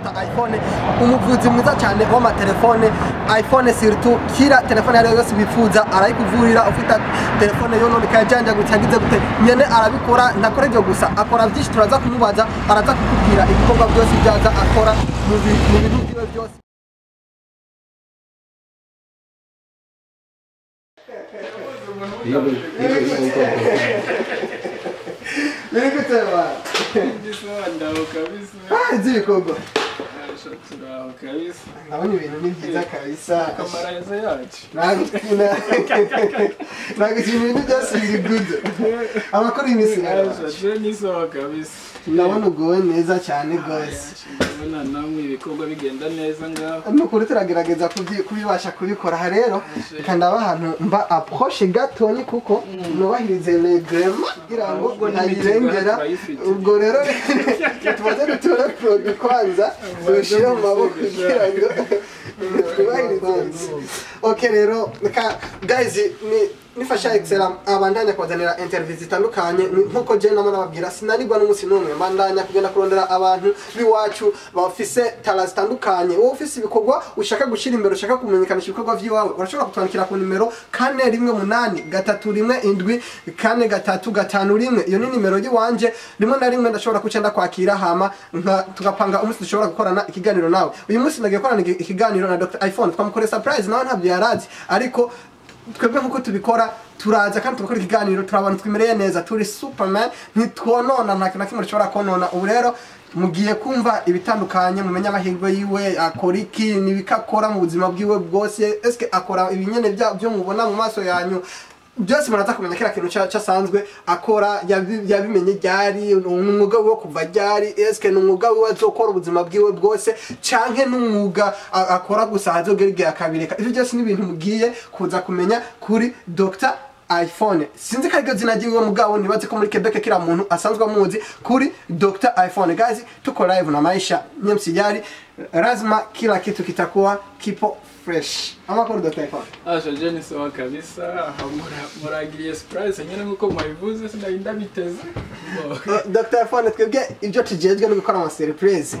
Dr. iPhone umuvuzi mwiza cyane w'amatelefone iPhone surtout kira telefone yari yose bifuza arayikuvurira ufite telefone yo none kajanja gutagize gute nyene arabikora ntakora ibyo gusa akora byinshi turaza kumubaza araza kukubwira ibikorwa byose byaza akora mu bintu byiwe byose. Nini kutema? Ndisondaho kabisa. Zibikogo. Shakira kabisa. Abanye ibintu ni byiza kabisa. Kamera yacu. Nagukina ibintu byose biri good. Amakuru y'imisi Je niso kabisa. Ndabona ugowe neza cyane gose. Ndabona namwe ibikorwa bigenda neza ngaho. Nukuri turagerageza kubibasha kubikora rero kandi abahantu mba approche gatonyi kuko nubahirize reglement kugira ngo ntayirengera ubwo rero tubaze dutura produit kwanza dushire mu maboko kugira ngo tubahirize. Okay rero guys nifasha excellent abandanya kwazanira interviews zitandukanye nkuko je namana babwira sinarigwa n'umunsi numwe bandanya kugenda kurondera abantu biwacu bafise talent zitandukanye wowe ufise ibikorwa ushaka gushira imbere ushaka kumenyekanisha ibikorwa vyiwawe urashobora kutwandikira ku nimero 418347 iyo ni nimero yiwanje rimwe na rimwe ndashobora kucenda kwakira hama tugapanga umunsi dushobora gukorana ikiganiro nawe uyu munsi nagiye gukorana ikiganiro na Dr. iPhone twamukore surprise nawe ntabyo yarazi ariko twebwe nkuko tubikora turaza kandi tugakora ikiganiro turabana twimereye neza turi superman ntitwonona nta kintu kimwe gishobora konona ubu rero mugiye kumva ibitandukanye mumenya amahirwe yiwe akora iki nibikakora mu buzima bwiwe bwose eske akora ibinyene byo mubona mu maso yanyu byose muraza kumenya kira kintu cyasanzwe akora yabimenye ryari umwuga wo kuva ryari eske n'umwuga we azokora ubuzima bwiwe bwose canke n'umwuga akora gusa hazogera akabireka ivyo byose ni ibintu mugiye kuza kumenya kuri Dr. iPhone sinzi ko zina giwe mugabo nibaze ko muri Quebec kira muntu asanzwe amuzi kuri Dr. iPhone guys tuko live na maisha nyemsijari lazima kila kitu kitakuwa kipo fresh. Amakuru Dr. iPhone. Je ni sawa kabisa. Muragiriye surprise nyene nkuko mwabivuze sinarinda biteze. Dr. iPhone twebwe ibyo tujejwe no gukora ama surprise.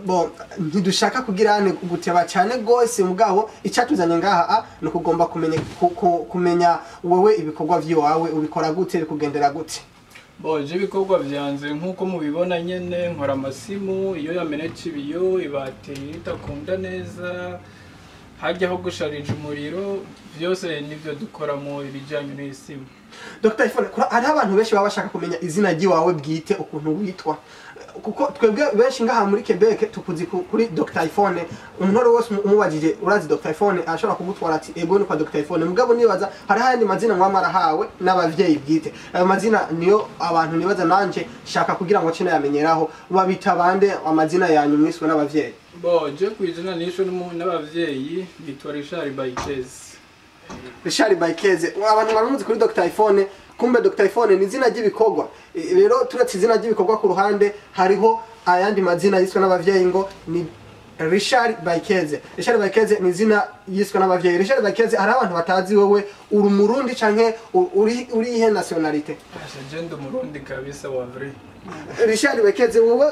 Bon ntidushaka kugirane guteba cyane gose mugabo icyatuzanye ngaha no kugomba kumenya wowe ibikorwa vyiwawe ubikora gute bikugendera gute. Je ibikorwa byanze nkuko mubibona nyene nkora amasimu iyo yamenetse ibiyo ibateye itakunda neza hajyaho gusharija umuriro byose nivyo dukora mu ibijanye n'isimu. Dr. iPhone hari abantu benshi baba bashaka kumenya izina giwawe bwite ukuntu witwa kuko twebwe benshi ngaha muri Quebec tukuzi kuri Dr. iPhone umuntu wose umubajije urazi Dr. iPhone ashobora kugutwara ati ego ni kwa Dr. iPhone mugabo nibaza hari handi mazina mwamara hawe n'abavyeyi bwite ayo mazina niyo abantu nibaza nanje shaka kugira ngo cene yamenyeraho babita bande amazina yanyu mwiswe n'abavyeyi. Je kwizina nisho n'abavyeyi bitwa Richard Baikeze. Richard Baikeze abantu baramuzi kuri Dr. iPhone kumbe Dr. iPhone ni izina ry'ibikorwa rero turetse izina ry'ibikorwa ku ruhande hariho ayandi mazina yiswe n'abavyeyi ngo ni Richard Baikeze. Richard Baikeze ni izina yiswe n'abavyeyi. Richard Baikeze hari abantu batazi wewe uri Murundi canke uri ihe nationality? Je ndi Murundi kabisa wa vrai. Richard Baikeze wewe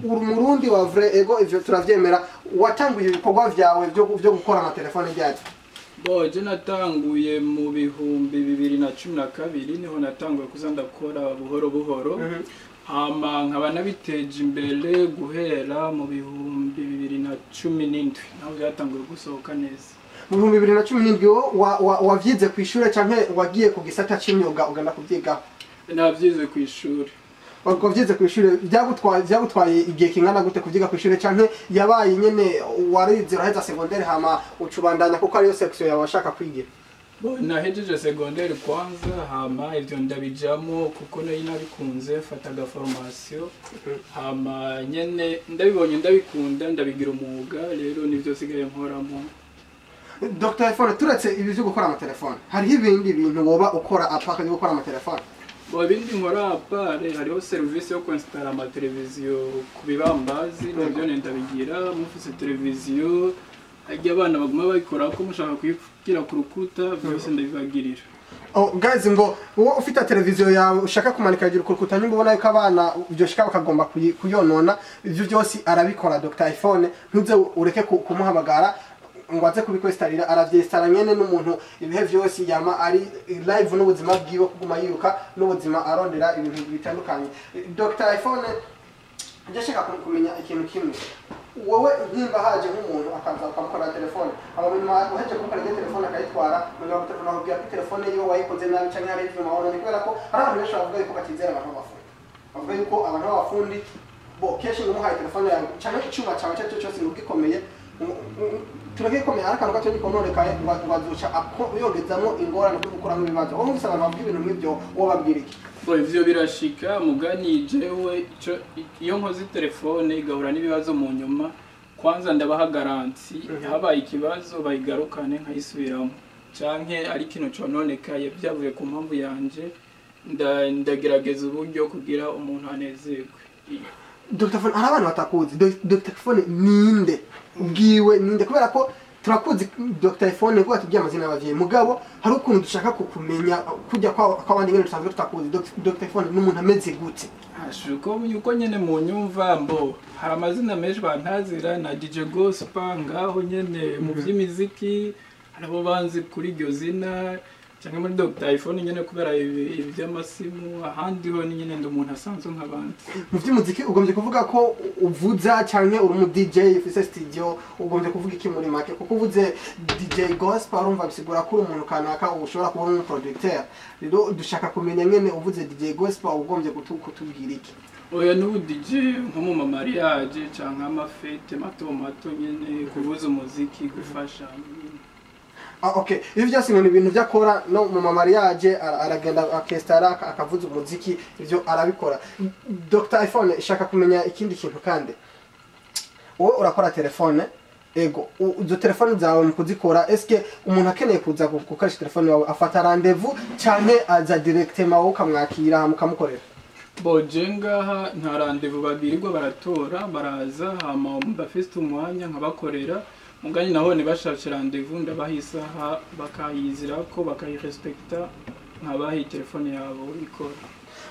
uri Murundi wa vrai ego ivyo turavyemera watanguye ibikorwa vyawe byo gukora ama telefone byaje. Je natanguye mu bihumbi 2012 niho natanguye kuzandakora buhoro buhoro. Hama nkaba nabiteje imbere guhera mu bihumbi 2017 naho byatanguye gusohoka neza. Mu bihumbi 2017 wavyize ku ishure canke wagiye ku gisata c'imyuga ugana kuvyigaho? Navyize ku ishure. Wavyize ku ishure byagutwaye igihe kingana gute kuvyiga ku ishure canke yabaye nyene warize uraheza secondaire hama ucubandanya kuko ariyo section yawe washaka kwigira? Nahejeje secondaire kwanza hama ivyo ndabijamo kuko nayo nabikunze fataga formation hama nyene ndabibonye ndabikunda ndabigira umwuga rero nivyo sigaye nkoramo. Dr. iPhone turetse ibi byo gukora ama telefone hari ibindi bintu woba ukora apaka byo gukora ama telefone? Ibindi nkora apare hariho service yo kwinstalla ama televiziyo ku bibambazi nabyo ndabigira mufise televiziyo ajya abana baguma bayikora ko mushaka kuyikira ku rukuta byose ndabibagirira. Oh guys, ngo wowe ufite televiziyo yawe ushaka kumanika hejuru kurukuta nyumva ubona yuko abana byoshika bakagomba kuyonona, ivyo byose arabikora Dr. iPhone. Ntuze ureke kumuhamagara ngo aze kubikwestarira, aravyestara nyene n'umuntu ibihe vyose yama ari live n'ubuzima bwiwe kuguma yiruka n'ubuzima arondera ibintu bitandukanye. Dr. iPhone ndashaka kumenya ikintu kimwe. Wowe nkimba haje nk'umuntu akaza akamukora telefone, abamenya uheje kumukora telefone akayitwara, mugabo telefone akubwira ko telefone yiwe wayikoze nabi canke hari ibyo mabona, ni kubera ko ari abantu benshi bavuga yuko batizera abantu b'abafundi. Bavuga yuko abantu b'abafundi bo kenshi ngumuhaye telefone yawe canke icyuma cyawe cyo cyose ugikomeye, turagikomeye ariko gato nikononekaye bazoca yongezamo ingorane zo gukora nk'ibibazo. Wowe usaba abantu ibintu nk'ibyo wo babwira iki? Bo ivyo birashika mugani jewe iyo nkoze telefone igahura n'ibibazo mu nyuma, kwanza ndabaha garanti, habaye ikibazo bayigarukane nkayisubiramo, canke ari kintu cononekaye byavuye ku mpamvu yanje, ndagerageza uburyo kugira umuntu anezerwe. Dr. Phone hari abantu batakuzi. Dr. Phone ninde ubwiwe ninde? Kubera ko turakuzi Dr. Phone ko atubwiye amazina y'abavyeyi, mugabo hari ukuntu dushaka kukumenya kujya kwa abandi ngene dusanzwe tutakuzi. Dr. Phone n'umuntu ameze gute? Ashuko yuko nyene mu nyumva mbo hari amazina menshi bantazira na DJ Gospel ngaho nyene mu vy'imiziki, arabo banzi kuri iryo zina cyangwa muri Dr. iPhone nyene kubera ivy'amasimu, ahandi ho nyene ndi umuntu asanzwe nk'abandi. Mu vy'umuziki ugombye kuvuga ko uvuza canke uri mu DJ ufise studio, ugombye kuvuga iki muri make? Kuko uvuze DJ Gospel urumva bisigura ko uri umuntu kanaka ushobora kuba umu producteur. Rero dushaka kumenya nyene uvuze DJ Gospel ugombye kutubwira iki? Oya n'ubu DJ nko mu mariage canke amafete mato mato nyene kuvuza umuziki gufasha. Okay, ivyo byose ni ibintu byakora no mu mariage, aragenda akestara akavuza umuziki, ivyo arabikora. Dr. iPhone ishaka kumenya ikindi kintu kandi. Wowe urakora telefone, ego uzo telefone zawe mu kuzikora, eske umuntu akeneye kuza gukoresha telefone yawe afata rendez-vous canke aza directement wowe ukamwakira mukamukorera? Bo jenga nta rendez-vous babirirwa baratora, baraza hama bafite umwanya nkabakorera. Mugani naho nibashakira rendez-vous ndabahisaha bakayizira ko bakayirespecta, nkabahi telefone yabo ikora.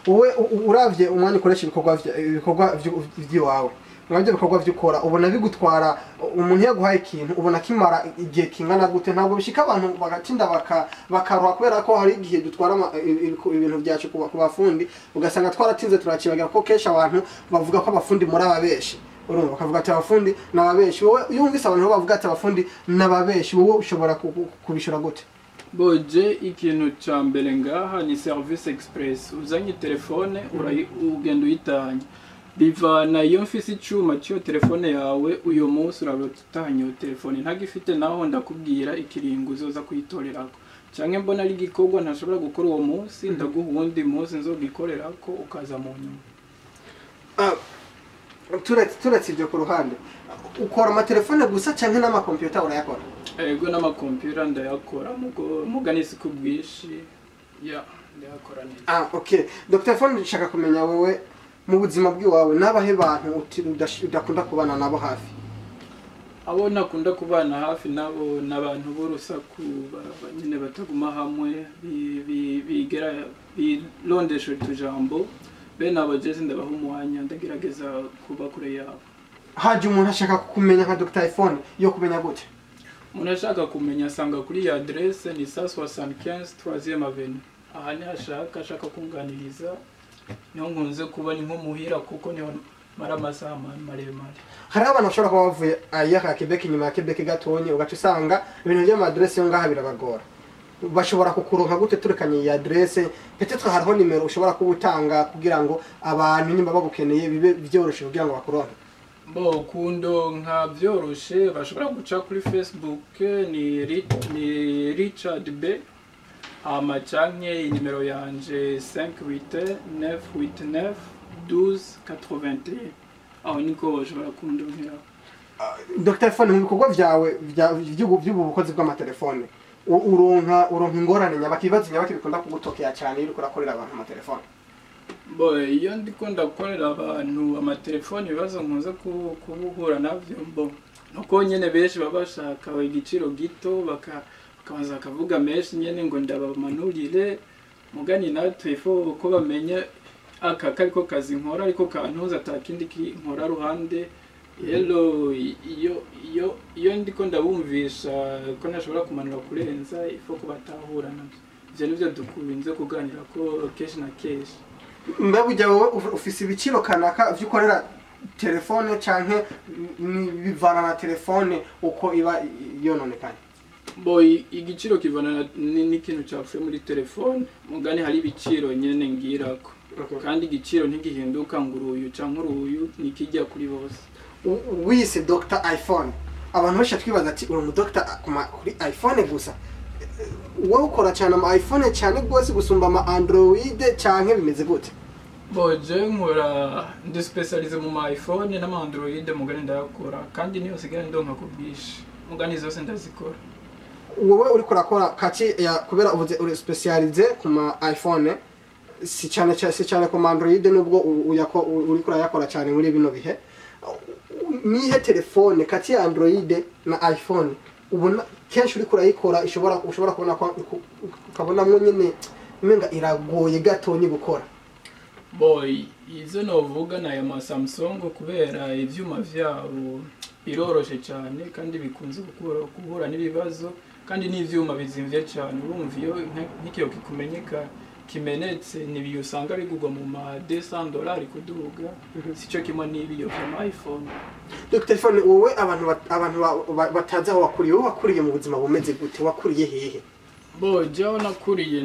Wowe uravye umwanya ukoresha ibikorwa vy'iwawe, mwabyo bikorwa vy'ukora ubona bigutwara, umuntu yaguhaye ikintu ubona kimara igihe kingana gute? Ntabwo bishika abantu bagatinda bakaruha kubera ko hari igihe dutwara ibintu byacu ku bafundi ugasanga twaratinze turakibagira ko kesha abantu bavuga ko abafundi muri ababeshi, urumva bakavuga ati abafundi n'ababeshi. Wowe yumvise abantu bavuga ati abafundi n'ababeshi, wowe ushobora kubishura gute? Boje ikintu ca mbere ngaha ni service express, uzanye telefone ugenda uyitanye, bivana iyo mfise icuma cyo telefone yawe uyo munsi urabutanye telefone ntagifite, naho ndakubwira ikiringo uzoza kuyitorerako, canke mbona ari gikorwa ntashobora gukora uwo munsi ndaguha uwundi munsi nzogikorerako ukaza mu nyuma. Turetse ibyo ku ruhande, ukora amatelefone gusa canke n'amakompiyuta urayakora? Ego n'amakompiyuta ndayakora, mugani si kubwishi ndayakora neza. Okay. Dr. Phone nshaka kumenya wowe mu buzima bw'iwawe nabahe bantu udakunda kubana nabo hafi? Abo nakunda kubana hafi nabo n'abantu b'urusaku nyine bataguma hamwe, bigera birondesha utujambo, bene abo jeze ndabaha umwanya ndagerageza kuba kure yabo. Haje umuntu ashaka kumenya nka Dr. iPhone yo kumenya gute? Umuntu ashaka kumenya asanga kuri ya adresse ni 175 3e avenue. Aha ni ashaka kunganiriza, niho nkunze kuba ni nko muhira kuko niho mara amasaha maremare. Hari abantu bashobora kuba bavuye ayaka Quebec nyuma ya Quebec gatonye ugaca usanga ibintu bya adresse yo ngaha birabagora. Bashobora kukuronka gute turekanye iyi adresse? Peut-être hariho nimero ushobora kubutanga kugira ngo abantu nimba bagukeneye bibe byoroshe kugira ngo bakuronke. Bo kundo nka byoroshe bashobora guca kuri Facebook ni Richard B. Canke nimero yanje 589891281. Aho niko bashobora kundonera. Dr. Phone mu bikorwa vyawe by'ubukozi bw'amatelefone uronka ingorane nyabakibazo bikunda kugutokera cyane iyo urakorera abantu amatelefone? Bo iyo ndiko ndakorera abantu amatelefone ibibazo nkunze kubuhura navyo, mbo nuko nyene benshi babashaka igiciro gito kabanza akavuga menshi nyene ngo ndabamanurire mugani natwe ifo ko bamenye aka kariko kazi nkora ariko kantuza atakindi nkora ruhande hello iyo ndiko ndabumvisha ko nashobora kumanura kurenza ifo ko batahura navyo ivyo nivyo dukunze kuganira ko kenshi na kenshi. Mbabujya wowe ufise ibiciro kanaka vyukorera telefone canke bivana na telefone uko iba yononekanye? Boy igiciro kivana n'ikintu cyapfuye muri telefone mugani hari ibiciro nyene ngirako kandi igiciro ntigihinduka nguruyu canke uruyu nikijya kuri bose. Wise Dr. iPhone abantu basha twibaza ati uri mu Dr. kuri iPhone gusa wowe ukora cyane ama iPhone cyane gose gusumba ama Android canke bimeze gute? Boje nkora ndi specialize mu iPhone na Android mugani ndakora kandi niyo sigaye ndonka kubwishi mugani zose ndazikora. Wowe uri kurakora kati ya kubera uvuze uri specialize ku ma iPhone si cyane ku Android nubwo uri kurayakora cyane muri bino bihe nihe telefone kati ya Android na iPhone ubona kenshi uri kurayikora ushobora kubona ukabona mwo nyene menga iragoye gatonyi gukora? Boy izo novuga na ya Samsung kubera ivyuma vyabo biroroshe cyane kandi bikunze guhura n'ibibazo kandi n'ivyuma bizimvye cyane urumva iyo n'ikiyo kikumenyeka kimenetse nibiyo usanga bigugwa mu ma $200 kuduga sico kimwe n'ibiyo vya iPhone. Dr. iPhone wowe abantu bataza aho wakuriye mu buzima bumeze gute wakuriye hehe? Bo jao nakuriye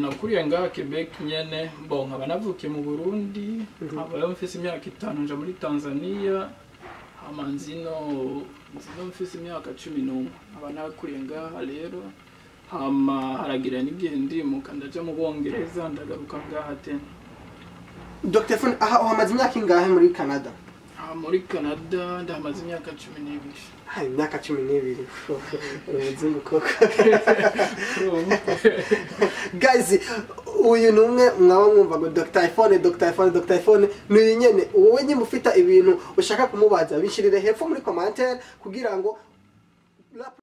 ngaha Quebec nyene bo nkaba navukiye mu Burundi nkaba mfise imyaka 5 nja muri Tanzania amanzino mfise imyaka 11 aba nakuriye ngaha rero hama haragira n'igihe muka ndaja mu Bongereza ndagaruka ngaha tena. Dr. iPhone aha uhamaze imyaka ingahe muri Canada? Muri Canada ndahamaze imyaka 12. Hai imyaka 12. Umuzungu koko. Guys, uyu numwe mwaba mwumva ngo Dr. iPhone ni nyene wowe nyine ufita ibintu ushaka kumubaza bishirire hepfo muri commentaire kugira ngo